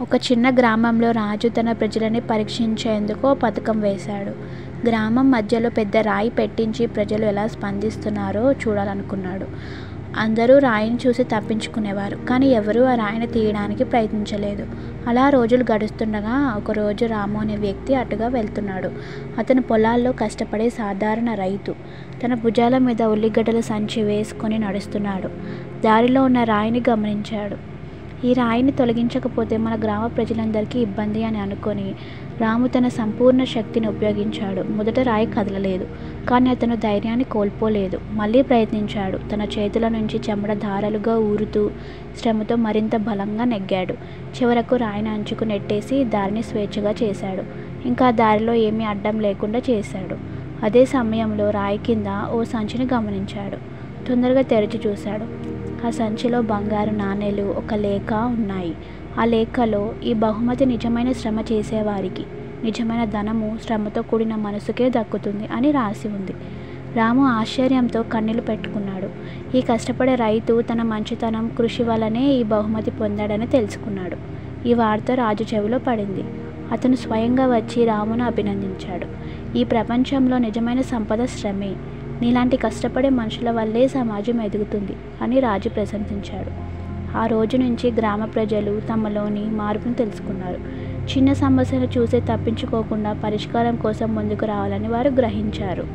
ఒక చిన్న గ్రామంలో రాజు తన ప్రజలని పరీక్షించేందుకు ఓ పథకం వేశాడు. గ్రామం మధ్యలో పెద్ద రాయి పెట్టించి ప్రజలు ఎలా స్పందిస్తున్నారో చూడాలనుకున్నాడు. అందరూ రాయిని చూసి తప్పించుకునేవారు, కానీ ఎవరూ ఆ రాయిని తీయడానికి ప్రయత్నించలేదు. అలా రోజులు గడుస్తుండగా ఒకరోజు రాము అనే వ్యక్తి అటుగా వెళ్తున్నాడు. అతను పొలాల్లో కష్టపడే సాధారణ రైతు. తన భుజాల మీద ఉల్లిగడ్డల సంచి వేసుకొని నడుస్తున్నాడు. దారిలో ఉన్న రాయిని గమనించాడు. ఈ రాయిని తొలగించకపోతే మన గ్రామ ప్రజలందరికీ ఇబ్బంది అని అనుకొని రాము తన సంపూర్ణ శక్తిని ఉపయోగించాడు. మొదట రాయి కదలలేదు, కానీ అతను ధైర్యాన్ని కోల్పోలేదు. మళ్ళీ ప్రయత్నించాడు. తన చేతుల నుంచి చెమట ధారలుగా ఊరుతూ శ్రమతో మరింత బలంగా నెగ్గాడు. చివరకు రాయిని అంచుకు నెట్టేసి దారిని స్వేచ్ఛగా చేశాడు. ఇంకా దారిలో ఏమీ అడ్డం లేకుండా చేశాడు. అదే సమయంలో రాయి కింద ఓ సంచిని గమనించాడు. తొందరగా తెరిచి చూశాడు. ఆ సంచిలో బంగారు నాణేలు, ఒక లేఖ ఉన్నాయి. ఆ లేఖలో ఈ బహుమతి నిజమైన శ్రమ చేసేవారికి, నిజమైన ధనము శ్రమతో కూడిన మనసుకే దక్కుతుంది అని రాసి ఉంది. రాము ఆశ్చర్యంతో కన్నీళ్లు పెట్టుకున్నాడు. ఈ కష్టపడే రైతు తన మంచితనం, కృషి వల్లనే ఈ బహుమతి పొందాడని తెలుసుకున్నాడు. ఈ వార్త రాజు చెవిలో పడింది. అతను స్వయంగా వచ్చి రామును అభినందించాడు. ఈ ప్రపంచంలో నిజమైన సంపద శ్రమే. నీలాంటి కష్టపడే మనుషుల వల్లే సమాజం ఎదుగుతుంది అని రాజు ప్రశంసించాడు. ఆ రోజు నుంచి గ్రామ ప్రజలు తమలోని మార్పును తెలుసుకున్నారు. చిన్న సమస్యను చూసి తప్పించుకోకుండా పరిష్కారం కోసం ముందుకు రావాలని వారు గ్రహించారు.